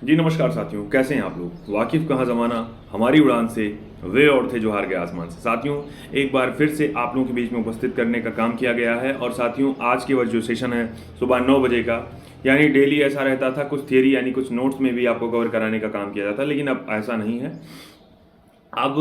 जी नमस्कार साथियों, कैसे हैं आप लोग। वाकिफ कहाँ ज़माना हमारी उड़ान से, वे और थे जो हार गए आसमान से। साथियों, एक बार फिर से आप लोगों के बीच में उपस्थित करने का काम किया गया है। और साथियों, आज के वक्त जो सेशन है सुबह 9 बजे का, यानी डेली ऐसा रहता था, कुछ थियरी यानी कुछ नोट्स में भी आपको कवर कराने का काम किया जाता, लेकिन अब ऐसा नहीं है। अब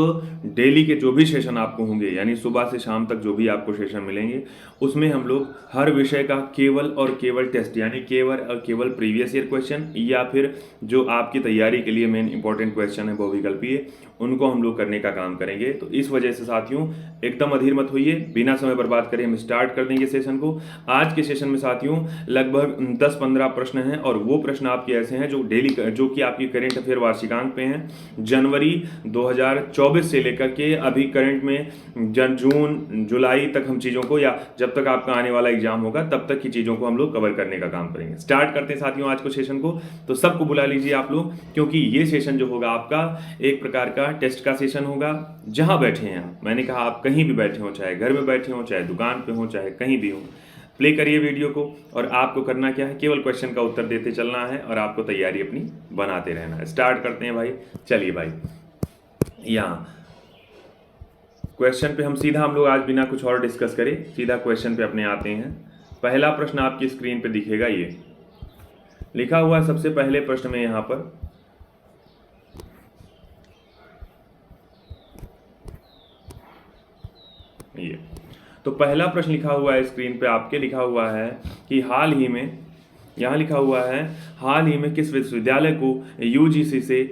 डेली के जो भी सेशन आपको होंगे, यानी सुबह से शाम तक जो भी आपको सेशन मिलेंगे, उसमें हम लोग हर विषय का केवल और केवल टेस्ट, यानी केवल और केवल प्रीवियस ईयर क्वेश्चन या फिर जो आपकी तैयारी के लिए मेन इंपॉर्टेंट क्वेश्चन है बहुविकल्पीय, उनको हम लोग करने का काम करेंगे। तो इस वजह से साथियों, एकदम अधीर मत होइए, बिना समय बर्बाद करें हम स्टार्ट कर देंगे सेशन को। आज के सेशन में साथियों लगभग 10-15 प्रश्न हैं, और वो प्रश्न आपके ऐसे हैं जो डेली जो कि आपकी करेंट अफेयर वार्षिकांक पे हैं, जनवरी 2024 से लेकर के अभी करंट में जून जुलाई तक हम चीज़ों को, या जब तक आपका आने वाला एग्जाम होगा तब तक की चीज़ों को हम लोग कवर करने का काम करेंगे। स्टार्ट करते हैं साथियों आज को सेशन को। तो सबको बुला लीजिए आप लोग, क्योंकि ये सेशन जो होगा आपका एक प्रकार का टेस्ट का सेशन होगा। जहां बैठे हैं आप, मैंने कहा आप कहीं भी बैठे हो, चाहे घर में बैठे हो, चाहे दुकान पे हो, चाहे कहीं भी हो, प्ले करिए वीडियो को। और आपको करना क्या है, केवल क्वेश्चन का उत्तर देते चलना है और आपको तैयारी अपनी बनाते रहना है। स्टार्ट करते हैं भाई, चलिए भाई। यहाँ क्वेश्चन पे हम लोग आज बिना कुछ और डिस्कस करें सीधा क्वेश्चन पे अपने आते हैं। पहला प्रश्न आपकी स्क्रीन पे दिखेगा, ये लिखा हुआ है सबसे पहले प्रश्न में यहाँ पर। ये तो पहला प्रश्न लिखा हुआ है स्क्रीन पे आपके, लिखा हुआ है कि हाल ही में, यहाँ लिखा हुआ है हाल ही में किस विश्वविद्यालय को यूजीसी से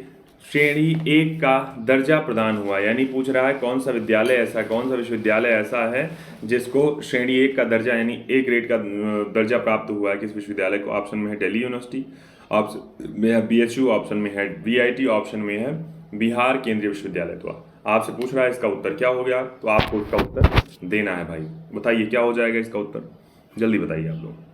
श्रेणी 1 का दर्जा प्रदान हुआ। यानी पूछ रहा है कौन सा विद्यालय ऐसा, कौन सा विश्वविद्यालय ऐसा है जिसको श्रेणी 1 का दर्जा यानी ए ग्रेड का दर्जा प्राप्त हुआ है। किस विश्वविद्यालय को? ऑप्शन में है दिल्ली यूनिवर्सिटी, ऑप्शन में है बीएचयू, ऑप्शन में है वीआईटी, ऑप्शन में है बिहार केंद्रीय विश्वविद्यालय। तो आपसे पूछ रहा है इसका उत्तर क्या हो गया, तो आपको इसका उत्तर देना है भाई। बताइए क्या हो जाएगा इसका उत्तर, जल्दी बताइए आप लोग।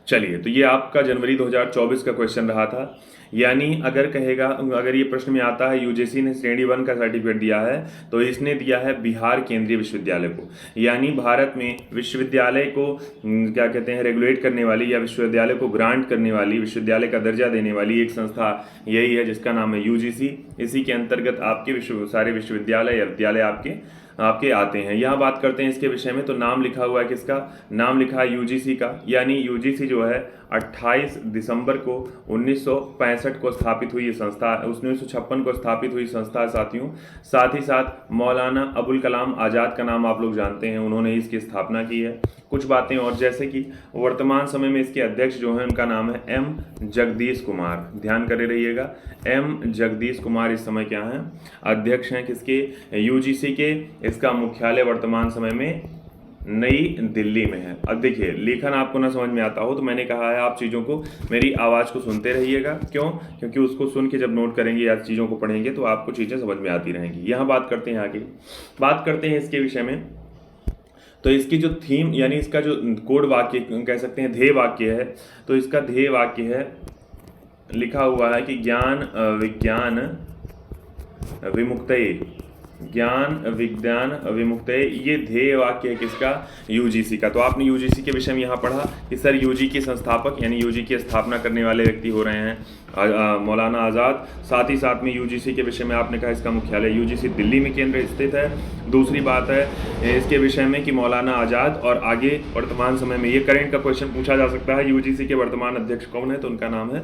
चलिए, तो ये आपका जनवरी 2024 का क्वेश्चन रहा था। यानी अगर कहेगा, अगर ये प्रश्न में आता है यूजीसी ने श्रेणी 1 का सर्टिफिकेट दिया है, तो इसने दिया है बिहार केंद्रीय विश्वविद्यालय को। यानी भारत में विश्वविद्यालय को क्या कहते हैं, रेगुलेट करने वाली या विश्वविद्यालय को ग्रांट करने वाली, विश्वविद्यालय का दर्जा देने वाली एक संस्था यही है, जिसका नाम है यूजीसी। इसी के अंतर्गत आपके सारे विश्वविद्यालय या विद्यालय आपके आते हैं। यहाँ बात करते हैं इसके विषय में, तो नाम लिखा हुआ है किसका? नाम लिखा है यूजीसी का। यानी यूजीसी जो है 28 दिसंबर को 1965 को स्थापित हुई संस्था, 1956 को स्थापित हुई संस्था है साथियों। साथ ही साथ मौलाना अबुल कलाम आज़ाद का नाम आप लोग जानते हैं, उन्होंने इसकी स्थापना की है। कुछ बातें और, जैसे कि वर्तमान समय में इसके अध्यक्ष जो हैं उनका नाम है एम जगदीश कुमार। ध्यान करे रहिएगा, एम जगदीश कुमार इस समय क्या हैं? अध्यक्ष हैं किसके? यूजीसी के। इसका मुख्यालय वर्तमान समय में नई दिल्ली में है। अब देखिए, लेखन आपको ना समझ में आता हो तो मैंने कहा है आप चीज़ों को, मेरी आवाज़ को सुनते रहिएगा। क्यों? क्योंकि उसको सुन के जब नोट करेंगे या चीज़ों को पढ़ेंगे तो आपको चीज़ें समझ में आती रहेंगी। यहाँ बात करते हैं आगे, बात करते हैं इसके विषय में। तो इसकी जो थीम यानी इसका जो कोड वाक्य कह सकते हैं, ध्येय वाक्य है, तो इसका ध्येय वाक्य है, लिखा हुआ है कि ज्ञान विज्ञान विमुक्तये, ज्ञान विज्ञान विमुक्तये। ये ध्येय वाक्य है किसका? यूजीसी का। तो आपने यूजीसी के विषय में यहाँ पढ़ा कि सर यूजी के संस्थापक यानी यूजी की स्थापना करने वाले व्यक्ति हो रहे हैं मौलाना आज़ाद। साथ ही साथ में यूजीसी के विषय में आपने कहा इसका मुख्यालय यूजीसी दिल्ली में केंद्र स्थित है। दूसरी बात है इसके विषय में कि मौलाना आज़ाद, और आगे वर्तमान समय में ये करेंट का क्वेश्चन पूछा जा सकता है, यूजीसी के वर्तमान अध्यक्ष कौन है? तो उनका नाम है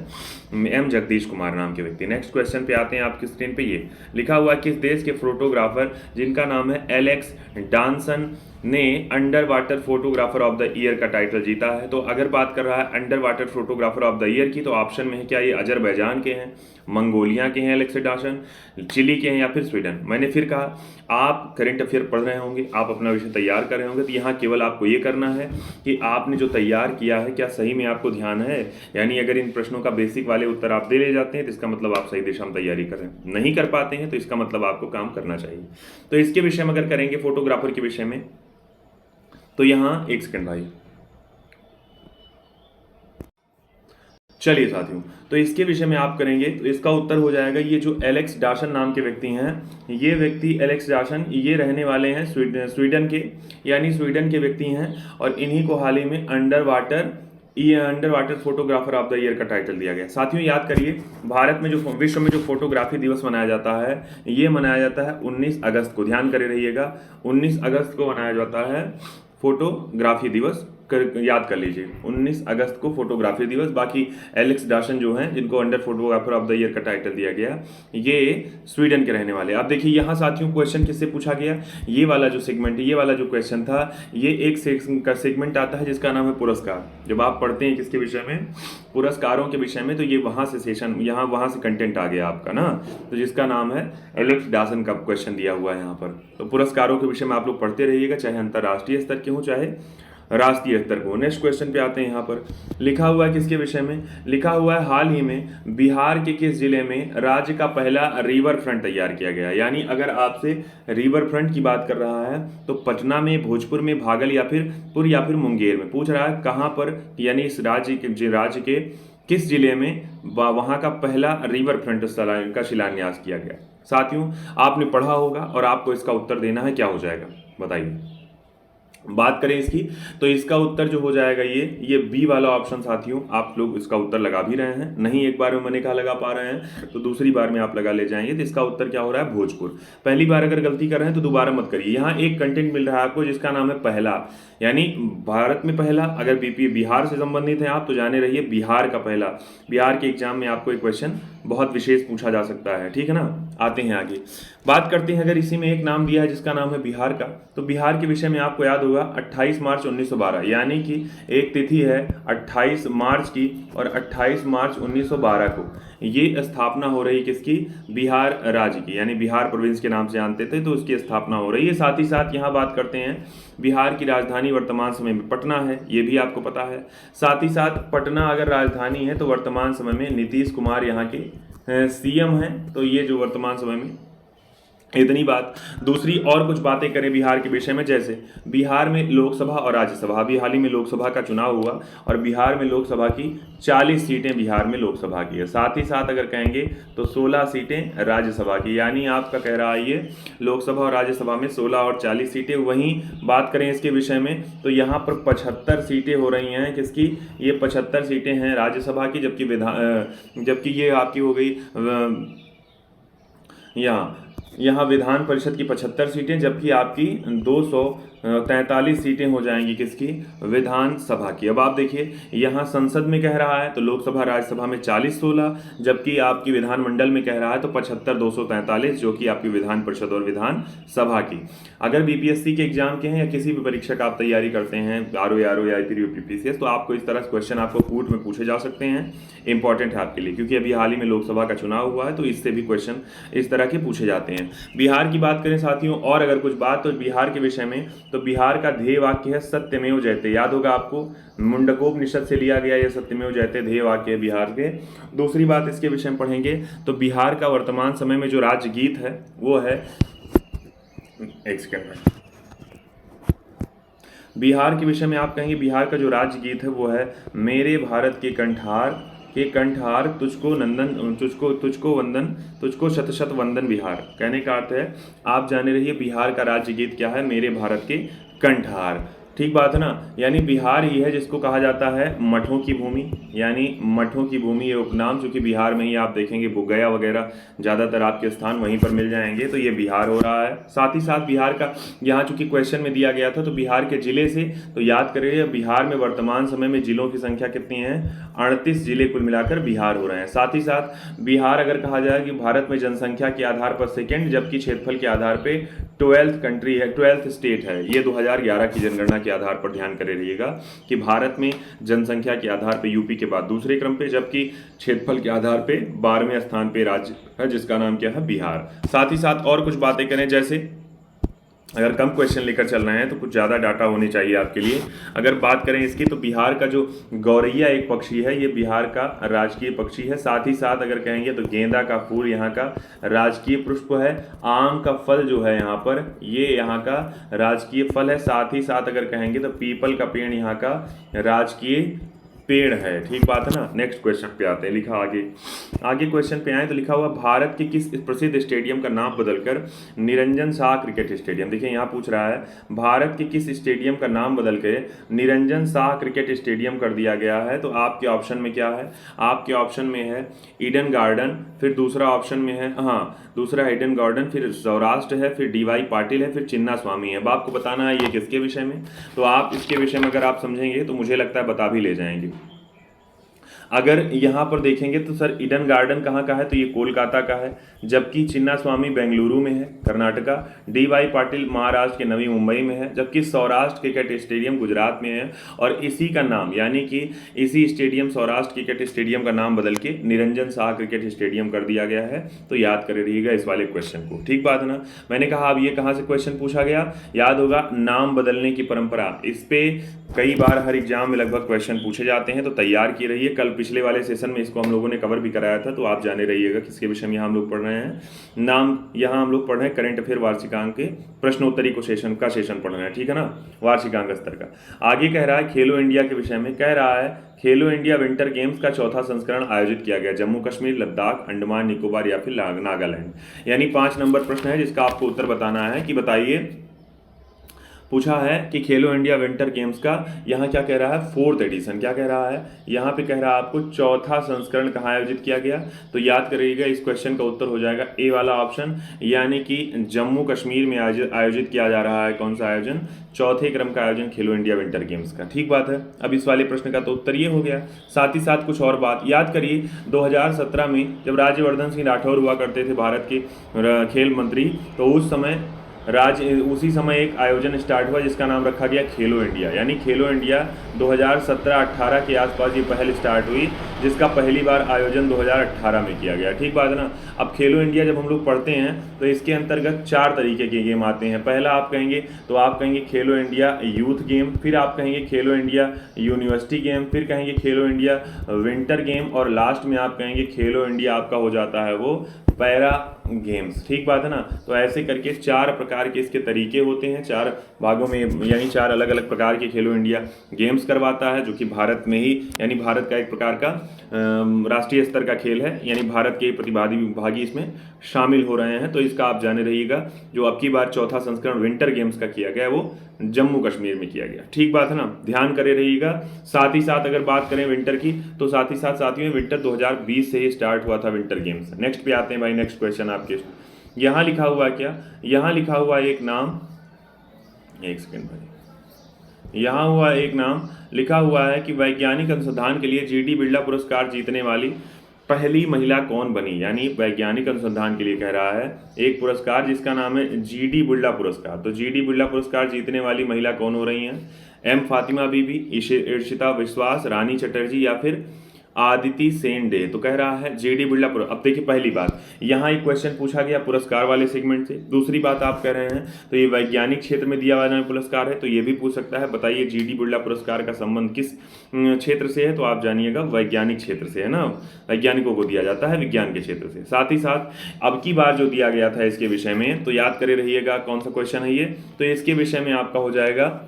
एम जगदीश कुमार नाम के व्यक्ति। नेक्स्ट क्वेश्चन पे आते हैं आपकी स्क्रीन पे, ये लिखा हुआ किस देश के फोटोग्राफर जिनका नाम है एलेक्स डांसन ने under water photographer of the year का टाइटल जीता है। तो अगर बात कर रहा है under water photographer of the year की, तो ऑप्शन में है क्या ये अजरबैजान के हैं, मंगोलिया के हैं एलेक्स डांसन, चिली के हैं, या फिर स्वीडन। मैंने फिर कहा, आप करंट अफेयर पढ़ रहे होंगे, आप अपना विषय तैयार कर रहे होंगे, तो यहाँ केवल आपको ये करना है कि आपने जो तैयार किया है क्या सही में आपको ध्यान है। यानी अगर इन प्रश्नों का बेसिक वाले उत्तर आप दे ले जाते हैं तो इसका मतलब आप सही दिशा में तैयारी कर रहे हैं। नहीं कर पाते हैं तो इसका मतलब आपको काम करना चाहिए। तो इसके विषय में अगर करेंगे, फोटोग्राफर के विषय में, तो यहाँ एक सेकंड भाई, चलिए साथियों, तो इसके विषय में आप करेंगे तो इसका उत्तर हो जाएगा ये जो एलेक्स डाशन नाम के व्यक्ति हैं, ये व्यक्ति एलेक्स डाशन, ये रहने वाले हैं स्वीडन के, यानी स्वीडन के व्यक्ति हैं। और इन्हीं को हाल ही में अंडर वाटर ये under water photographer of the year का टाइटल दिया गया। साथियों याद करिए, भारत में जो विश्व में जो फोटोग्राफी दिवस मनाया जाता है, ये मनाया जाता है 19 अगस्त को। ध्यान करे रहिएगा, 19 अगस्त को मनाया जाता है फोटोग्राफी दिवस। याद कर लीजिए 19 अगस्त को फोटोग्राफी दिवस। बाकी एलेक्स डाशन जो हैं, जिनको under photographer of the year का टाइटल दिया गया, ये स्वीडन के रहने वाले। अब देखिए यहाँ साथियों क्वेश्चन किससे पूछा गया, ये वाला जो सेगमेंट है, ये वाला जो क्वेश्चन था, ये एक सेगमेंट आता है जिसका नाम है पुरस्कार। जब आप पढ़ते हैं किसके विषय में, पुरस्कारों के विषय में, तो ये वहाँ से सेशन, वहाँ से कंटेंट आ गया आपका ना, तो जिसका नाम है एलेक्स डासन का क्वेश्चन दिया हुआ है यहाँ पर। तो पुरस्कारों के विषय में आप लोग पढ़ते रहिएगा, चाहे अंतर्राष्ट्रीय स्तर के हों चाहे राष्ट्रीय स्तर को। नेक्स्ट क्वेश्चन पे आते हैं। यहाँ पर लिखा हुआ है किसके विषय में, लिखा हुआ है हाल ही में बिहार के किस जिले में राज्य का पहला रिवर फ्रंट तैयार किया गया। यानी अगर आपसे रिवर फ्रंट की बात कर रहा है तो पटना में, भोजपुर में, भागल या फिर मुंगेर में पूछ रहा है कहाँ पर, यानी इस राज्य के किस जिले में वहाँ का पहला रिवर फ्रंट का शिलान्यास किया गया। साथियों आपने पढ़ा होगा और आपको इसका उत्तर देना है, क्या हो जाएगा बताइए। बात करें इसकी, तो इसका उत्तर जो हो जाएगा ये बी वाला ऑप्शन। साथियों आप लोग इसका उत्तर लगा भी रहे हैं, नहीं एक बार में मैंने कहा लगा पा रहे हैं तो दूसरी बार में आप लगा ले जाएंगे। तो इसका उत्तर क्या हो रहा है, भोजपुर। पहली बार अगर गलती कर रहे हैं तो दोबारा मत करिए। यहाँ एक कंटेंट मिल रहा है आपको जिसका नाम है पहला, यानी भारत में पहला। अगर बिहार से संबंधित हैं आप तो जाने रहिए बिहार का पहला। बिहार के एग्जाम में आपको एक क्वेश्चन बहुत विशेष पूछा जा सकता है, ठीक है ना। आते हैं आगे, बात करते हैं। अगर इसी में एक नाम दिया है जिसका नाम है बिहार का, तो बिहार के विषय में आपको याद होगा 28 मार्च 1912, यानी कि एक तिथि है 28 मार्च की, और 28 मार्च 1912 को ये स्थापना हो रही किसकी, बिहार राज्य की, यानी बिहार प्रोविंस के नाम से जानते थे, तो उसकी स्थापना हो रही है। साथ ही साथ यहाँ बात करते हैं, बिहार की राजधानी वर्तमान समय में पटना है, ये भी आपको पता है। साथ ही साथ पटना अगर राजधानी है तो वर्तमान समय में नीतीश कुमार यहाँ के सीएम हैं, तो ये जो वर्तमान समय में, इतनी बात। दूसरी और कुछ बातें करें बिहार के विषय में, जैसे बिहार में लोकसभा और राज्यसभा, अभी हाल ही में लोकसभा का चुनाव हुआ और बिहार में लोकसभा की 40 सीटें बिहार में लोकसभा की है। साथ ही साथ अगर कहेंगे तो 16 सीटें राज्यसभा की, यानी आपका कह रहा है ये लोकसभा और राज्यसभा में 16 और 40 सीटें। वहीं बात करें इसके विषय में तो यहाँ पर 75 सीटें हो रही हैं किसकी, ये 75 सीटें हैं राज्यसभा की, जबकि ये आपकी हो गई यहाँ विधान परिषद की 75 सीटें, जबकि आपकी 243 सीटें हो जाएंगी किसकी, विधानसभा की। अब आप देखिए यहाँ संसद में कह रहा है तो लोकसभा राज्यसभा में 40-16, जबकि आपकी विधानमंडल में कह रहा है तो 75-243, जो कि आपकी विधान परिषद और विधानसभा की। अगर बीपीएससी के एग्जाम के हैं या किसी भी परीक्षा का आप तैयारी करते हैं, आरओ या यूपीपीसीएस, तो आपको इस तरह क्वेश्चन आपको कूट में पूछे जा सकते हैं। इंपॉर्टेंट है आपके लिए, क्योंकि अभी हाल ही में लोकसभा का चुनाव हुआ है, तो इससे भी क्वेश्चन इस तरह के पूछे जाते हैं। बिहार की बात करें साथियों, और अगर कुछ बात तो बिहार के विषय में, तो बिहार का ध्येय वाक्य है सत्यमेव जयते। याद होगा आपको, मुंडकोपनिषद से लिया गया यह सत्यमेव जयते ध्येय वाक्य है बिहार के। दूसरी बात इसके विषय में पढ़ेंगे तो बिहार का वर्तमान समय में जो राज्य गीत है वो है, एक सेकंड में, बिहार के विषय में आप कहेंगे बिहार का जो राज्य गीत है वो है मेरे भारत के कंठार तुझको नंदन, तुझको वंदन, तुझको शत शत वंदन बिहार। कहने का अर्थ है आप जाने रहिए बिहार का राज्य गीत क्या है, मेरे भारत के कंठार। ठीक बात है ना, यानी बिहार ही है जिसको कहा जाता है मठों की भूमि, यानी मठों की भूमि ये उपनाम, चूंकि बिहार में ही आप देखेंगे बुगया वगैरह ज़्यादातर आपके स्थान वहीं पर मिल जाएंगे, तो ये बिहार हो रहा है। साथ ही साथ बिहार का यहाँ चूंकि क्वेश्चन में दिया गया था तो बिहार के जिले से, तो याद करिए बिहार में वर्तमान समय में जिलों की संख्या कितनी है, 38 जिले कुल मिलाकर बिहार हो रहे हैं। साथ ही साथ बिहार अगर कहा जाए कि भारत में जनसंख्या के आधार पर सेकेंड, जबकि क्षेत्रफल के आधार पर 12th कंट्री है, 12th स्टेट है। ये 2011 की जनगणना के आधार पर ध्यान करे रहिएगा कि भारत में जनसंख्या के आधार पे यूपी के बाद दूसरे क्रम पे, जबकि क्षेत्रफल के आधार पे 12वें स्थान पे राज्य है जिसका नाम क्या है, बिहार। साथ ही साथ और कुछ बातें करें, जैसे अगर कम क्वेश्चन लेकर चल रहे हैं तो कुछ ज़्यादा डाटा होनी चाहिए आपके लिए। अगर बात करें इसकी तो बिहार का जो गौरैया एक पक्षी है, ये बिहार का राजकीय पक्षी है। साथ ही साथ अगर कहेंगे तो गेंदा का फूल यहाँ का राजकीय पुष्प है। आम का फल जो है यहाँ पर, ये यहाँ का राजकीय फल है। साथ ही साथ अगर कहेंगे तो पीपल का पेड़ यहाँ का राजकीय पेड़ है। ठीक बात है ना। नेक्स्ट क्वेश्चन पे आते हैं। लिखा आगे क्वेश्चन पे आए तो लिखा हुआ भारत के किस प्रसिद्ध स्टेडियम का नाम बदलकर निरंजन शाह क्रिकेट स्टेडियम। देखिए यहाँ पूछ रहा है भारत के किस स्टेडियम का नाम बदल के निरंजन शाह क्रिकेट स्टेडियम कर दिया गया है। तो आपके ऑप्शन में क्या है, आपके ऑप्शन में है ईडन गार्डन, फिर दूसरा ऑप्शन में है, हाँ दूसरा ईडन गार्डन, फिर सौराष्ट्र है, फिर डीवाई पाटिल है, फिर चिन्ना स्वामी है। अब आपको बताना है ये किसके विषय में। तो आप इसके विषय में अगर आप समझेंगे तो मुझे लगता है बता भी ले जाएंगे। अगर यहाँ पर देखेंगे तो सर ईडन गार्डन कहाँ का है, तो ये कोलकाता का है, जबकि चिन्ना स्वामी बेंगलुरु में है कर्नाटका, डीवाई पाटिल महाराष्ट्र के नवी मुंबई में है, जबकि सौराष्ट्र क्रिकेट स्टेडियम गुजरात में है। और इसी का नाम यानी कि इसी स्टेडियम सौराष्ट्र क्रिकेट स्टेडियम का नाम बदल के निरंजन शाह क्रिकेट स्टेडियम कर दिया गया है। तो याद कर रहिएगा इस वाले क्वेश्चन को। ठीक बात है ना। मैंने कहा अब ये कहाँ से क्वेश्चन पूछा गया, याद होगा नाम बदलने की परंपरा। इस पे कई बार हर एग्जाम में लगभग क्वेश्चन पूछे जाते हैं, तो तैयार की रहिए। कल पिछले वाले सेशन में इसको हम लोगों ने कवर भी कराया था, तो आप जाने रहिएगा किसके विषय में यहाँ हम लोग पढ़ रहे हैं। नाम यहाँ हम लोग पढ़ रहे हैं करंट अफेयर वार्षिकांक के प्रश्नोत्तरी को सेशन पढ़ रहे हैं। ठीक है ना, वार्षिकांक स्तर का। आगे कह रहा है खेलो इंडिया के विषय में, कह रहा है खेलो इंडिया विंटर गेम्स का चौथा संस्करण आयोजित किया गया जम्मू कश्मीर, लद्दाख, अंडमान निकोबार या फिर नागालैंड। यानी 5 नंबर प्रश्न है जिसका आपको उत्तर बताना है कि बताइए, पूछा है कि खेलो इंडिया विंटर गेम्स का यहाँ क्या कह रहा है, 4th एडिशन। क्या कह रहा है यहाँ पे, कह रहा है आपको चौथा संस्करण कहाँ आयोजित किया गया। तो याद करिएगा इस क्वेश्चन का उत्तर हो जाएगा ए वाला ऑप्शन, यानी कि जम्मू कश्मीर में आयोजित किया जा रहा है। कौन सा आयोजन, चौथे क्रम का आयोजन खेलो इंडिया विंटर गेम्स का। ठीक बात है। अब इस वाले प्रश्न का तो उत्तर ये हो गया। साथ ही साथ कुछ और बात याद करिए, 2017 में जब राज्यवर्धन सिंह राठौर हुआ करते थे भारत के खेल मंत्री, तो उसी समय एक आयोजन स्टार्ट हुआ जिसका नाम रखा गया खेलो इंडिया। यानी खेलो इंडिया 2017-18 के आसपास ये पहल स्टार्ट हुई, जिसका पहली बार आयोजन 2018 में किया गया। ठीक बात है ना। अब खेलो इंडिया जब हम लोग पढ़ते हैं तो इसके अंतर्गत 4 तरीके के गेम आते हैं। पहला आप कहेंगे खेलो इंडिया यूथ गेम, फिर आप कहेंगे खेलो इंडिया यूनिवर्सिटी गेम, फिर कहेंगे खेलो इंडिया विंटर गेम, और लास्ट में आप कहेंगे खेलो इंडिया आपका हो जाता है वो पैरा गेम्स। ठीक बात है ना। तो ऐसे करके 4 प्रकार के इसके तरीके होते हैं, 4 भागों में, यानी 4 अलग अलग प्रकार के खेलो इंडिया गेम्स करवाता है, जो कि भारत में ही, यानी भारत का एक प्रकार का राष्ट्रीय स्तर का खेल है, यानी भारत के प्रतिभागी इसमें शामिल हो रहे हैं। तो इसका आप जाने रहिएगा, जो अब की बार चौथा संस्करण विंटर गेम्स का किया गया वो जम्मू कश्मीर में किया गया। ठीक बात है ना, ध्यान करे रहिएगा। साथ ही साथ अगर बात करें विंटर की, तो साथ ही साथ साथियों में विंटर 2020 से ही स्टार्ट हुआ था विंटर गेम्स। नेक्स्ट पे आते हैं भाई, नेक्स्ट क्वेश्चन आपके यहाँ लिखा हुआ है क्या, यहाँ लिखा हुआ एक नाम, एक सेकेंड भाई, यहाँ हुआ एक नाम लिखा हुआ है कि वैज्ञानिक अनुसंधान के लिए जीडी बिरला पुरस्कार जीतने वाली पहली महिला कौन बनी। यानी वैज्ञानिक अनुसंधान के लिए कह रहा है एक पुरस्कार जिसका नाम है जीडी बिरला पुरस्कार। तो जीडी बिरला पुरस्कार जीतने वाली महिला कौन हो रही हैं, एम फातिमा बीबी, ईशिता विश्वास, रानी चटर्जी या फिर आदिति सेन डे। तो कह रहा है जीडी बिरला अब देखिए पहली बात, यहाँ एक क्वेश्चन पूछा गया पुरस्कार वाले सेगमेंट से। दूसरी बात आप कह रहे हैं तो ये वैज्ञानिक क्षेत्र में दिया हुआ पुरस्कार है, तो ये भी पूछ सकता है बताइए जीडी बिरला पुरस्कार का संबंध किस क्षेत्र से है। तो आप जानिएगा वैज्ञानिक क्षेत्र से है ना, वैज्ञानिकों को दिया जाता है विज्ञान के क्षेत्र से। साथ ही साथ अब की बार जो दिया गया था इसके विषय में, तो याद करे रहिएगा कौन सा क्वेश्चन है ये, तो इसके विषय में आपका हो जाएगा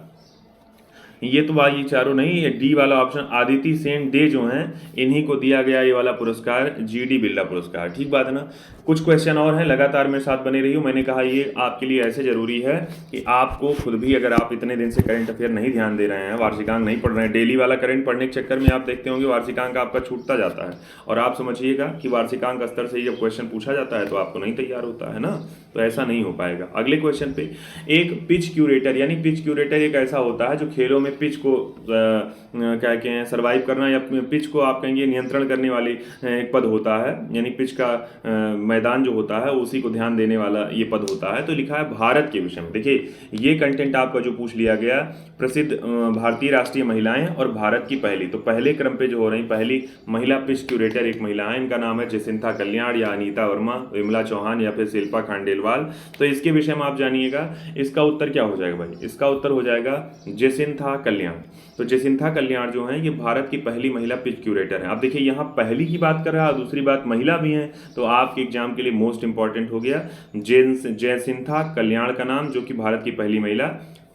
ये, तो भाई ये चारों नहीं, ये डी वाला ऑप्शन आदिति सेन डे जो हैं इन्हीं को दिया गया ये वाला पुरस्कार जीडी बिरला पुरस्कार। ठीक बात है ना। कुछ क्वेश्चन और हैं, लगातार मेरे साथ बने रहिए। मैंने कहा ये आपके लिए ऐसे जरूरी है कि आपको खुद भी, अगर आप इतने दिन से करंट अफेयर नहीं ध्यान दे रहे हैं, वार्षिकांक नहीं पढ़ रहे हैं, डेली वाला करंट पढ़ने के चक्कर में आप देखते होंगे वार्षिकांक आपका छूटता जाता है। और आप समझिएगा कि वार्षिकांक स्तर से ही जब क्वेश्चन पूछा जाता है तो आपको नहीं तैयार होता है ना, तो ऐसा नहीं हो पाएगा। अगले क्वेश्चन पे, एक पिच क्यूरेटर, यानी पिच क्यूरेटर एक ऐसा होता है जो खेलों में पिच को क्या कहते हैं सर्वाइव करना, या पिच को आप कहेंगे नियंत्रण करने वाली एक पद होता है, यानी पिच का मैदान जो होता है उसी को ध्यान देने वाला ये पद होता है। तो लिखा है भारत के विषय में। देखिए ये कंटेंट आपका जो पूछ लिया गया, प्रसिद्ध भारतीय राष्ट्रीय महिलाएं और भारत की पहली, तो पहले क्रम पे जो हो रही पहली महिला पिच क्यूरेटर एक महिला है, इनका नाम है जसिंथा कल्याण या अनीता वर्मा, विमला चौहान या फिर शिल्पा खांडेलवाल। तो इसके विषय में आप जानिएगा इसका उत्तर क्या हो जाएगा भाई, इसका उत्तर हो जाएगा जसिंथा कल्याण। तो जसिंथा कल्याण जो है ये भारत की पहली महिला पिच क्यूरेटर है। अब देखिए यहाँ पहली की बात कर रहा है, दूसरी बात महिला भी है, तो आपके एग्जाम के लिए मोस्ट इंपॉर्टेंट हो गया जयसिंथा कल्याण का नाम, जो कि भारत की पहली महिला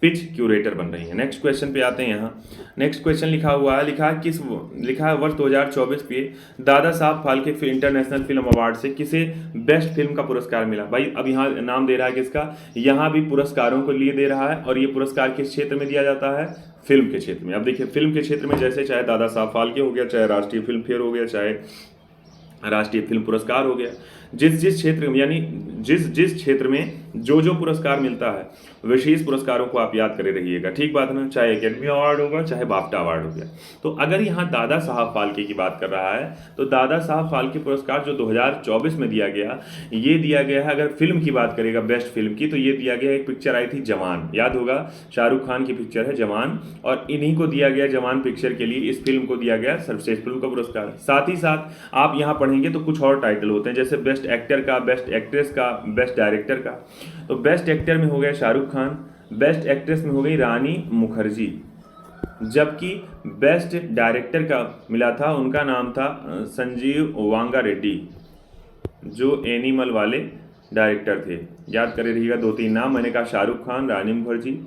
पिच क्यूरेटर बन रही हैं। नेक्स्ट क्वेश्चन पे आते हैं। यहाँ नेक्स्ट क्वेश्चन लिखा हुआ है, लिखा है वर्ष 2024 पे Dada Saheb Phalke international film award से किसे बेस्ट फिल्म का पुरस्कार मिला। भाई अब यहाँ नाम दे रहा है किसका, यहाँ भी पुरस्कारों को लिए दे रहा है, और ये पुरस्कार किस क्षेत्र में दिया जाता है, फिल्म के क्षेत्र में। अब देखिए फिल्म के क्षेत्र में जैसे चाहे दादा साहब फाल्के हो गया, चाहे राष्ट्रीय फिल्म फेयर हो गया, चाहे राष्ट्रीय फिल्म पुरस्कार हो गया, जिस क्षेत्र में, यानी जिस क्षेत्र में जो पुरस्कार मिलता है विशेष पुरस्कारों को आप याद करे रहिएगा, ठीक बात है ना। चाहे एकेडमी अवार्ड होगा, चाहे बाफ्टा अवार्ड हो गया। तो अगर यहाँ दादा साहब फाल्के की बात कर रहा है तो दादा साहब फाल्के पुरस्कार जो 2024 में दिया गया, ये दिया गया है, अगर फिल्म की बात करेगा बेस्ट फिल्म की, तो ये दिया गया, एक पिक्चर आई थी जवान, याद होगा, शाहरुख खान की पिक्चर है जवान, और इन्हीं को दिया गया, जवान पिक्चर के लिए इस फिल्म को दिया गया सर्वश्रेष्ठ फिल्म का पुरस्कार। साथ ही साथ आप यहाँ पढ़ेंगे तो कुछ और टाइटल होते हैं, जैसे बेस्ट एक्टर का, बेस्ट एक्ट्रेस का, बेस्ट डायरेक्टर का। तो बेस्ट एक्टर में हो गया शाहरुख खान, बेस्ट एक्ट्रेस में हो गई रानी मुखर्जी, जबकि बेस्ट डायरेक्टर का मिला था, उनका नाम था संजीव वांगा रेड्डी, जो एनिमल वाले डायरेक्टर थे। याद करे रहिएगा 2-3 नाम, मैंने कहा शाहरुख खान, रानी मुखर्जी,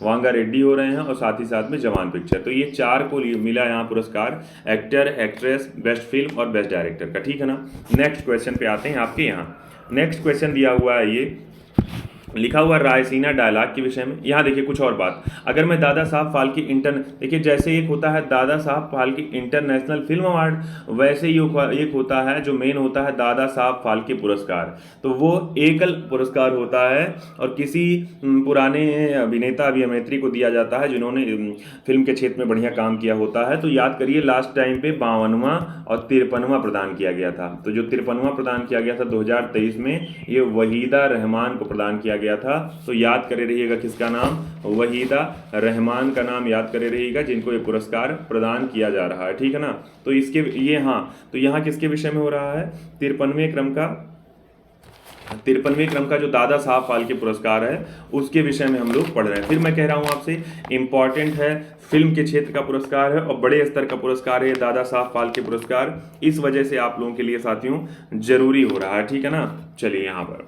वांगा रेड्डी हो रहे हैं, और साथ ही साथ में जवान पिक्चर। तो ये 4 को मिला यहाँ पुरस्कार, एक्टर, एक्ट्रेस, बेस्ट फिल्म और बेस्ट डायरेक्टर का, ठीक है ना। नेक्स्ट क्वेश्चन पे आते हैं आपके यहाँ। नेक्स्ट क्वेश्चन दिया हुआ है, ये लिखा हुआ रायसीना डायलॉग के विषय में। यहाँ देखिए कुछ और बात, अगर मैं दादा साहब फाल्के देखिए जैसे एक होता है Dada Saheb Phalke international film award, वैसे ही एक होता है जो मेन होता है दादा साहब फाल्के पुरस्कार। तो वो एकल पुरस्कार होता है और किसी पुराने अभिनेता अभिनेत्री को दिया जाता है जिन्होंने फिल्म के क्षेत्र में बढ़िया काम किया होता है। तो याद करिए लास्ट टाइम पे 52वां और 53वां प्रदान किया गया था। तो जो 53वां प्रदान किया गया था 2023 में, ये वहीदा रहमान को प्रदान किया गया था। तो याद करे रहिएगा किसका नाम, वहीदा रहमान का नाम याद करे रहिएगा, जिनको ये पुरस्कार प्रदान किया जा रहा है, ठीक है ना। तो इसके ये हाँ, तो यहाँ किसके विषय में हो रहा है, 53वें क्रम का जो दादा साहब फाल्के पुरस्कार है उसके विषय में हम लोग पढ़ रहे हैं। फिर मैं कह रहा हूँ आपसे, इंपॉर्टेंट है, फिल्म के क्षेत्र का पुरस्कार है और बड़े स्तर का पुरस्कार है दादा साहब फाल्के पुरस्कार। इस वजह से आप लोगों के लिए साथियों जरूरी हो रहा है, ठीक है ना। चलिए यहाँ पर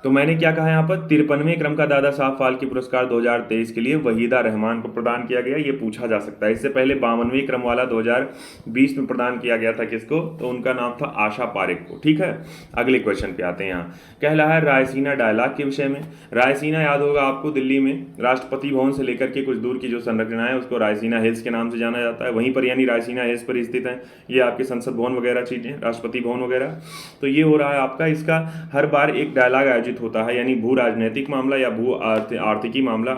तो मैंने क्या कहा, यहाँ पर 53वें क्रम का दादा साहब फाल्के पुरस्कार 2023 के लिए वहीदा रहमान को प्रदान किया गया, ये पूछा जा सकता है। इससे पहले 52वें क्रम वाला 2020 में प्रदान किया गया था किसको, तो उनका नाम था आशा पारेख को, ठीक है। अगले क्वेश्चन पे आते हैं। यहाँ कह रहा है रायसीना डायलॉग के विषय में। रायसीना याद होगा आपको, दिल्ली में राष्ट्रपति भवन से लेकर के कुछ दूर की जो संरचना है उसको रायसीना हिल्स के नाम से जाना जाता है। वहीं पर यानी रायसीना हिल्स पर स्थित है ये आपके संसद भवन वगैरह चीजें, राष्ट्रपति भवन वगैरह। तो ये हो रहा है आपका, इसका हर बार एक डायलॉग आयोजित होता है, यानी भू राजनीतिक मामला या भू आर्थिकी मामला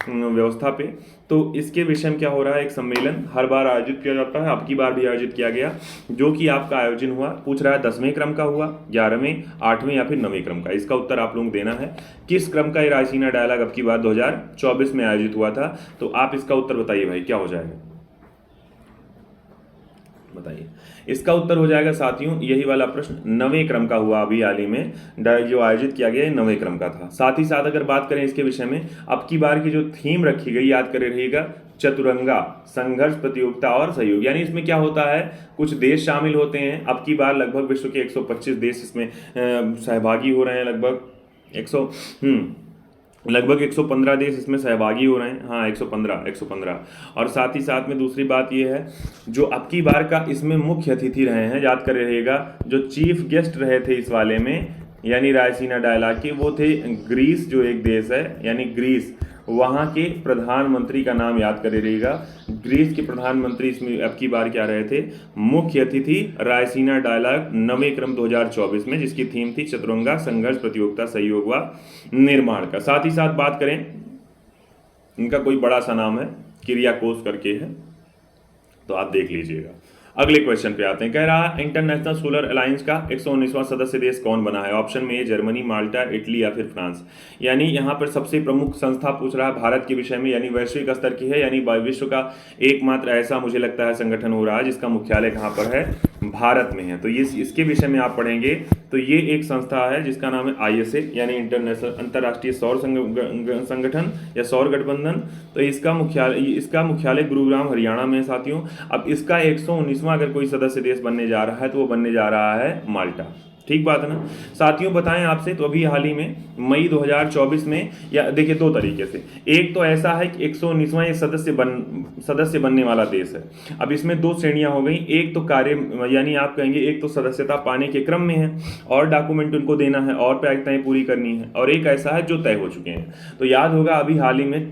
व्यवस्था पे। तो इसके विषय में क्या हो रहा है, एक सम्मेलन हर बार आयोजित किया जाता है। अब की बार भी आयोजित किया गया, जो कि आपका आयोजन हुआ, पूछ रहा है 10वें क्रम का हुआ, 11वें, 8वें या फिर 9वें क्रम का। इसका उत्तर आप लोग देना है, किस क्रम का ये रायसीना डायलॉग अब की बार 2024 में आयोजित हुआ था। तो आप इसका उत्तर बताइए भाई, क्या हो जाएगा, बताइए। इसका उत्तर हो जाएगा साथियों यही वाला प्रश्न, 9वें क्रम का हुआ अभी हाल ही में जो आयोजित किया गया 9वें क्रम का था। साथ ही साथ अगर बात करें इसके विषय में, अब की बार की जो थीम रखी गई याद करे रहिएगा, चतुरंगा, संघर्ष, प्रतियोगिता और सहयोग। यानी इसमें क्या होता है, कुछ देश शामिल होते हैं। अब की बार लगभग विश्व के 125 देश इसमें सहभागी हो रहे हैं, लगभग 115 देश इसमें सहभागी हो रहे हैं। हाँ 115। और साथ ही साथ में दूसरी बात ये है, जो अब की बार का इसमें मुख्य अतिथि रहे हैं, याद कर रहिएगा, जो चीफ गेस्ट रहे थे इस वाले में यानी रायसीना डायलॉग के, वो थे ग्रीस, जो एक देश है यानी ग्रीस, वहाँ के प्रधानमंत्री का नाम याद कर रहिएगा। ग्रीस के प्रधानमंत्री इसमें अब की बार क्या रहे थे, मुख्य अतिथि रायसीना डायलॉग 9वें क्रम 2024 में, जिसकी थीम थी चतुरंगा, संघर्ष, प्रतियोगिता, सहयोग व निर्माण का। साथ ही साथ बात करें, इनका कोई बड़ा सा नाम है, किरियाकोस करके है, तो आप देख लीजिएगा। अगले क्वेश्चन पे आते हैं। कह रहा है इंटरनेशनल सोलर अलायंस का 119वां सदस्य देश कौन बना है। ऑप्शन में जर्मनी, माल्टा, इटली या फिर फ्रांस। यानी यहाँ पर सबसे प्रमुख संस्था पूछ रहा है भारत के विषय में, यानी वैश्विक स्तर की है, यानी विश्व का एकमात्र ऐसा मुझे लगता है संगठन हो रहा है जिसका मुख्यालय कहाँ पर है, भारत में है। तो ये इसके विषय में आप पढ़ेंगे तो ये एक संस्था है जिसका नाम है ISA, यानी इंटरनेशनल अंतर्राष्ट्रीय सौर संगठन या सौर गठबंधन। तो इसका मुख्यालय गुरुग्राम हरियाणा में है साथियों। अब इसका 119वां अगर कोई सदस्य देश बनने जा रहा है तो वो बनने जा रहा है माल्टा, ठीक बात है ना साथियों। बताएं आपसे तो अभी हाल ही में मई 2024 में, या देखिए दो तरीके से, एक तो ऐसा है कि 119वां ये सदस्य बनने वाला देश है। अब इसमें दो श्रेणियां हो गई, एक तो कार्य यानी आप कहेंगे एक तो सदस्यता पाने के क्रम में है और डॉक्यूमेंट उनको देना है और प्रायिकताएं पूरी करनी है, और एक ऐसा है जो तय हो चुके हैं। तो याद होगा अभी हाल ही में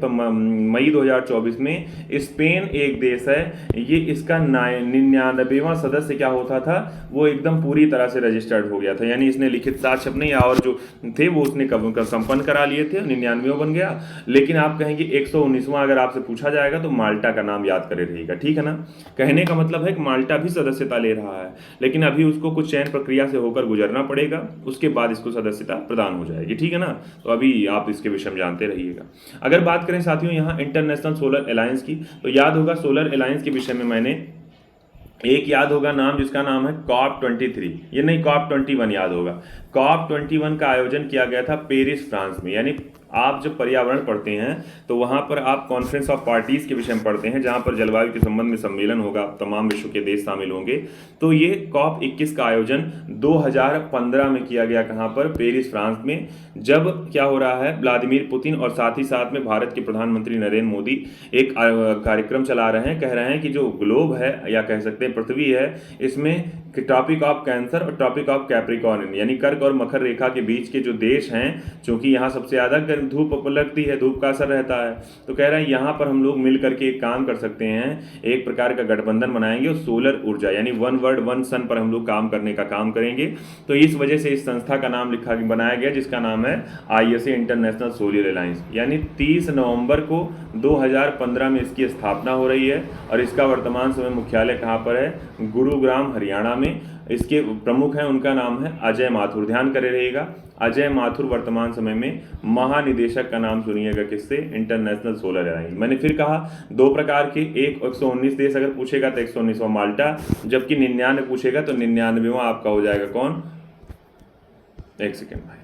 मई 2024 में स्पेन एक देश है, ये इसका 99वां सदस्य क्या होता था, वो एकदम पूरी तरह से रजिस्टर्ड हो गया था, यानी इसने लिखित साक्ष्य अपने या और जो थे वो उसने कब संपन्न करा लिए थे, 99वां बन गया। लेकिन आप कहेंगे 119वां अगर आपसे पूछा जाएगा तो माल्टा का नाम याद करे रहिएगा, ठीक है ना। कहने का मतलब है कि माल्टा भी सदस्यता ले रहा है, लेकिन अभी उसको कुछ चयन प्रक्रिया से होकर गुजरना पड़ेगा, उसके बाद इसको सदस्यता प्रदान हो जाएगी, ठीक है ना। तो अभी आप इसके विषय में जानते रहिएगा। अगर बात करें साथियों यहाँ इंटरनेशनल सोलर अलायंस की, तो याद होगा सोलर अलायंस के विषय में मैंने एक याद होगा नाम, जिसका नाम है COP23, ये नहीं COP21 याद होगा। COP21 का आयोजन किया गया था पेरिस फ्रांस में, यानी आप जब पर्यावरण पढ़ते हैं तो वहाँ पर आप कॉन्फ्रेंस ऑफ पार्टीज के विषय में पढ़ते हैं, जहाँ पर जलवायु के संबंध में सम्मेलन होगा, तमाम विश्व के देश शामिल होंगे। तो ये COP21 का आयोजन 2015 में किया गया, कहाँ पर, पेरिस फ्रांस में। जब क्या हो रहा है, व्लादिमीर पुतिन और साथ ही साथ में भारत के प्रधानमंत्री नरेंद्र मोदी एक कार्यक्रम चला रहे हैं, कह रहे हैं कि जो ग्लोब है या कह सकते हैं पृथ्वी है, इसमें ट्रॉपिक ऑफ कैंसर और ट्रॉपिक ऑफ कैप्रिकॉर्न यानी कर्क और मकर रेखा के बीच के जो देश हैं, क्योंकि यहाँ सबसे ज़्यादा धूप लगती है, धूप का असर रहता है, तो कह रहे हैं यहाँ पर हम लोग मिल करके एक काम कर सकते हैं, एक प्रकार का गठबंधन बनाएंगे और सोलर ऊर्जा यानी वन वर्ल्ड वन सन पर हम लोग काम करने का काम करेंगे। तो इस वजह से इस संस्था का नाम बनाया गया, जिसका नाम है ISA इंटरनेशनल सोलर अलायंस, यानी 30 नवंबर को 2015 में इसकी स्थापना हो रही है और इसका वर्तमान समय मुख्यालय कहाँ पर है, गुरुग्राम हरियाणा में। इसके प्रमुख हैं, उनका नाम है अजय माथुर, ध्यान करे रहिएगा। अजय माथुर वर्तमान समय में महानिदेशक का नाम सुनिएगा, किससे, इंटरनेशनल सोलर अलायंस। मैंने फिर कहा दो प्रकार के, एक 119 देश अगर पूछेगा तो 119वां माल्टा, जबकि 99 पूछेगा तो 99वां आपका हो जाएगा कौन, एक सेकेंड भाई,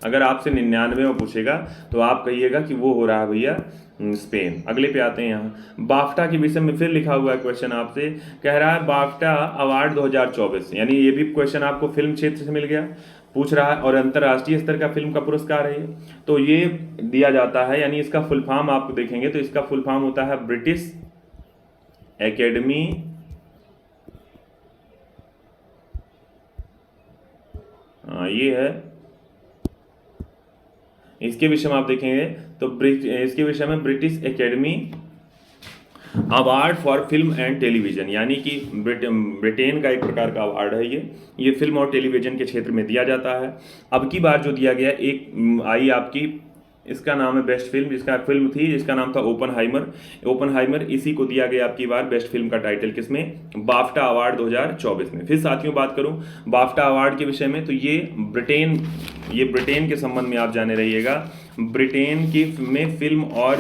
अगर आपसे 99वां पूछेगा तो आप कहिएगा कि वो हो रहा है भैया स्पेन। अगले पे आते हैं, यहाँ बाफ्टा के विषय में फिर लिखा हुआ है क्वेश्चन आपसे, कह रहा है बाफ्टा अवार्ड 2024, यानी ये भी क्वेश्चन आपको फिल्म क्षेत्र से मिल गया, पूछ रहा है और अंतर्राष्ट्रीय स्तर का फिल्म का पुरस्कार है। तो ये दिया जाता है, यानी इसका फुल फॉर्म आपको देखेंगे तो इसका फुल फॉर्म होता है ब्रिटिश एकेडमी ये है, इसके विषय में आप देखेंगे तो इसके विषय में British academy award for film and television, यानी कि ब्रिटेन का एक प्रकार का अवार्ड है ये फिल्म और टेलीविजन के क्षेत्र में दिया जाता है। अब की बार जो दिया गया, एक आई आपकी, इसका नाम है बेस्ट फिल्म, जिसका फिल्म थी जिसका नाम था ओपनहाइमर, इसी को दिया गया आपकी बार बेस्ट फिल्म का टाइटल, किसमें, बाफ्टा अवार्ड 2024 में। फिर साथियों बात करूं बाफ्टा अवार्ड के विषय में, तो ये ब्रिटेन के संबंध में आप जाने रहिएगा। ब्रिटेन की में फिल्म और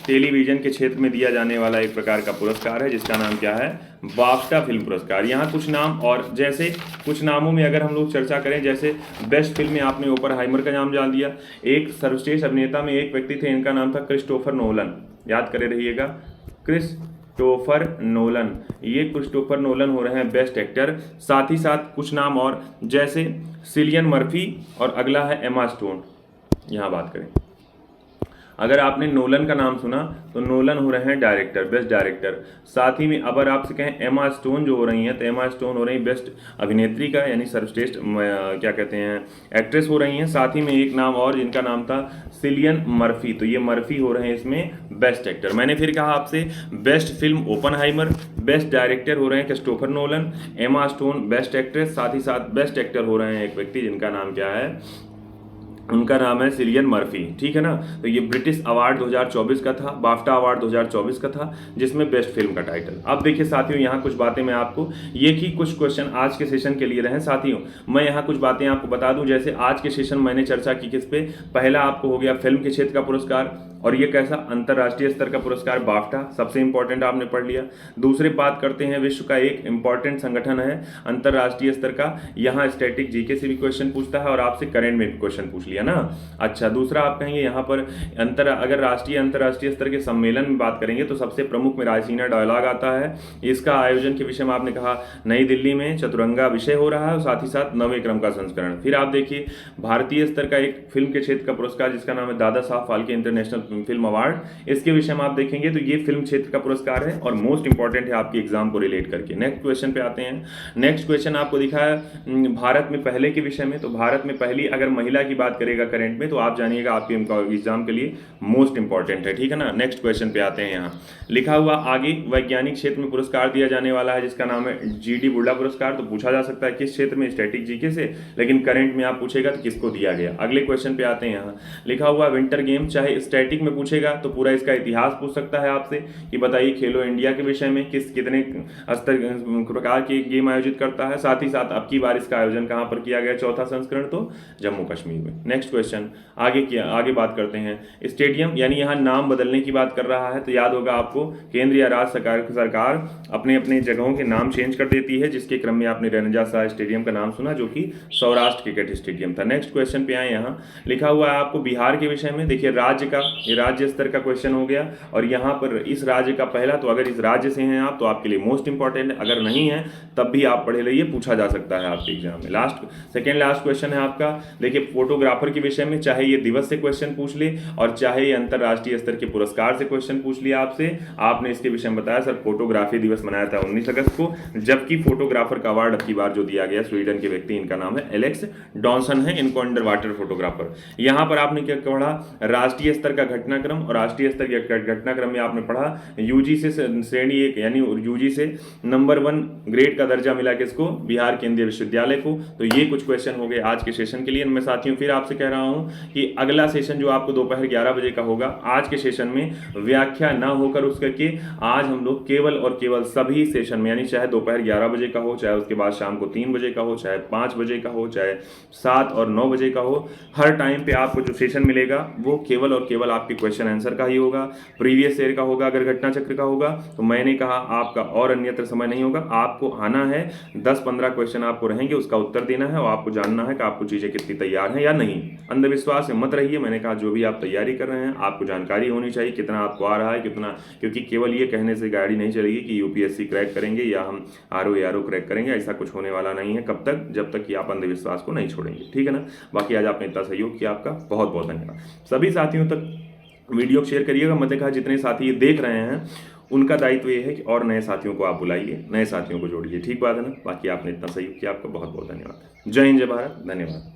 टेलीविजन के क्षेत्र में दिया जाने वाला एक प्रकार का पुरस्कार है, जिसका नाम क्या है, बाफ्टा फिल्म पुरस्कार। यहाँ कुछ नाम, और जैसे कुछ नामों में अगर हम लोग चर्चा करें, जैसे बेस्ट फिल्म में आपने ओपनहाइमर का नाम जान दिया, एक सर्वश्रेष्ठ अभिनेता में एक व्यक्ति थे, इनका नाम था क्रिस्टोफर नोलन, याद करे रहिएगा, क्रिस्टोफर नोलन, ये क्रिस्टोफर नोलन हो रहे हैं बेस्ट एक्टर। साथ ही साथ कुछ नाम और, जैसे सिलियन मर्फी और अगला है एमा स्टोन। यहाँ बात करें, अगर आपने नोलन का नाम सुना तो नोलन हो रहे हैं डायरेक्टर, बेस्ट डायरेक्टर। साथ ही में अगर आपसे कहें एमा स्टोन जो हो रही हैं, तो एमा स्टोन हो रही बेस्ट अभिनेत्री का, यानी सर्वश्रेष्ठ क्या कहते हैं एक्ट्रेस हो रही हैं। साथ ही में एक नाम और, जिनका नाम था सिलियन मर्फी, तो ये मर्फी हो रहे हैं इसमें बेस्ट एक्टर। मैंने फिर कहा आपसे best film Oppenheimer, best director हो रहे हैं Christopher Nolan, Emma Stone best actress, साथ ही साथ बेस्ट एक्टर हो रहे हैं एक व्यक्ति, जिनका नाम क्या है, उनका नाम है सिलियन मर्फी, ठीक है ना। तो ये ब्रिटिश अवार्ड 2024 का था, बाफ्टा अवार्ड 2024 का था, जिसमें बेस्ट फिल्म का टाइटल। अब देखिए साथियों, यहाँ कुछ बातें मैं आपको, ये की कुछ क्वेश्चन आज के सेशन के लिए रहे साथियों। मैं यहाँ कुछ बातें आपको बता दूं, जैसे आज के सेशन मैंने चर्चा की किस पे, पहला आपको हो गया फिल्म के क्षेत्र का पुरस्कार, और ये कैसा, अंतर्राष्ट्रीय स्तर का पुरस्कार बाफ्टा, सबसे इंपॉर्टेंट आपने पढ़ लिया। दूसरे बात करते हैं, विश्व का एक इंपॉर्टेंट संगठन है अंतर्राष्ट्रीय स्तर का, यहाँ स्टैटिक जीके से भी क्वेश्चन पूछता है और आपसे करंट में भी क्वेश्चन पूछ लिया लिया ना। अच्छा, दूसरा आप कहेंगे यहाँ पर अगर राष्ट्रीय अंतर्राष्ट्रीय स्तर के सम्मेलन में बात करेंगे तो सबसे प्रमुख में रायसीना डायलॉग आता है। इसका आयोजन के विषय में आपने कहा नई दिल्ली में चतुरंगा विषय हो रहा है और साथ ही साथ 9वें क्रम का संस्करण। फिर आप देखिए भारतीय स्तर का एक फिल्म के क्षेत्र का पुरस्कार जिसका नाम है Dada Saheb Phalke international film award, इसके विषय में आप देखेंगे तो ये फिल्म क्षेत्र का पुरस्कार है और मोस्ट इंपॉर्टेंट है आपकी एग्जाम को रिलेट करके। नेक्स्ट क्वेश्चन पे आते हैं। नेक्स्ट क्वेश्चन आपको दिखा है भारत में पहले के विषय में, तो भारत में पहली अगर महिला की बात करेगा करंट में तो आप जानिएगा आपके एग्जाम के लिए मोस्ट इंपॉर्टेंट है, ठीक है ना। नेक्स्ट क्वेश्चन पे आते हैं। यहाँ लिखा हुआ आगे वैज्ञानिक क्षेत्र में पुरस्कार दिया जाने वाला है जिसका नाम है GD बुर्ला पुरस्कार। तो पूछा जा सकता है किस क्षेत्र में, स्टैटिक जीके से, लेकिन करंट में आप पूछेगा तो किसको दिया गया। अगले क्वेश्चन पे आते हैं। यहाँ लिखा हुआ विंटर गेम, चाहे स्टैटिक में पूछेगा तो पूरा इसका इतिहास पूछ सकता है आपसे कि बताइए खेलो इंडिया के विषय में कितने स्तर प्रकार के गेम आयोजित करता है, साथ ही साथ अब की बार इसका आयोजन कहाँ पर किया गया, चौथा संस्करण तो जम्मू कश्मीर में। नेक्स्ट क्वेश्चन आगे बात करते हैं। स्टेडियम यानी यहाँ नाम बदलने की बात कर रहा है, तो याद होगा आपको केंद्र या राज्य सरकार अपने अपने जगहों के नाम चेंज कर देती है, जिसके क्रम में आपने रणजा शाह स्टेडियम का नाम सुना जो कि सौराष्ट्र क्रिकेट स्टेडियम था। नेक्स्ट क्वेश्चन पे आए। यहाँ लिखा हुआ है आपको बिहार के विषय में, देखिए राज्य स्तर का क्वेश्चन हो गया और यहाँ पर इस राज्य का पहला, तो अगर इस राज्य से हैं आप तो आपके लिए मोस्ट इंपॉर्टेंट है, अगर नहीं है तब भी आप पढ़े रहिए, पूछा जा सकता है आपके एग्जाम में। सेकेंड लास्ट क्वेश्चन है आपका, देखिए फोटोग्राफर के विषय में, चाहे ये दिवस से क्वेश्चन पूछ ले और चाहे ये अंतरराष्ट्रीय स्तर के पुरस्कार से क्वेश्चन पूछ लिया आपसे, आपने इसके विषय में बताया सर फोटोग्राफी दिवस मनाया था 19 अगस्त को, जबकि फोटोग्राफर का अवार्ड अब की बार जो दिया गया स्वीडन के व्यक्ति, इनका नाम है एलेक्स डॉनसन है, इनको अंडर वाटर फोटोग्राफर। यहाँ पर आपने क्या पढ़ा, राष्ट्रीय स्तर का घटनाक्रम, और राष्ट्रीय स्तर के घटनाक्रम में आपने पढ़ा यूजी से श्रेणी 1 यानी यूजी से नंबर 1 ग्रेड का दर्जा मिला किसको, बिहार केंद्रीय विश्वविद्यालय को। तो ये कुछ क्वेश्चन हो गए आज के सेशन के लिए। मैं साथियों फिर आपसे कह रहा हूं कि अगला सेशन जो आपको दोपहर 11 बजे का होगा, आज के सेशन में व्याख्या ना होकर उस करके आज हम लोग केवल और केवल सभी सेशन में, यानी चाहे दोपहर 11 बजे का हो, चाहे उसके बाद शाम को 3 बजे का हो, चाहे 5 बजे का हो, चाहे 7 और 9 बजे का हो, हर टाइम पे आपको जो सेशन मिलेगा वो केवल और केवल आपके क्वेश्चन आंसर का ही होगा, प्रीवियस ईयर का होगा, अगर घटना चक्र का होगा तो मैंने कहा आपका और अन्यत्र समय नहीं होगा। आपको आना है, 10-15 क्वेश्चन आपको रहेंगे, उसका उत्तर देना है और आपको जानना है कि आपको चीजें कितनी तैयार हैं या नहीं। अंधविश्वास में मत रहिए, मैंने कहा जो भी आप तैयारी कर रहे हैं आपको जानकारी होनी चाहिए कितना आपको आ रहा है कितना, क्योंकि केवल ये कहने से गाड़ी नहीं चलेगी कि यूपीएससी क्रैक करेंगे या हम आरओ क्रैक करेंगे, ऐसा कुछ होने वाला नहीं है कब तक, जब तक कि आप अंधविश्वास को नहीं छोड़ेंगे, ठीक है ना। बाकी आज आपने इतना सहयोग किया, आपका बहुत बहुत धन्यवाद। सभी साथियों तक वीडियो शेयर करिएगा, मैंने कहा जितने साथी ये देख रहे हैं उनका दायित्व ये है कि और नए साथियों को आप बुलाइए, नए साथियों को जोड़िए, ठीक बात है ना। बाकी आपने इतना सहयोग किया, आपका बहुत बहुत धन्यवाद। जय हिंद, जय भारत, धन्यवाद।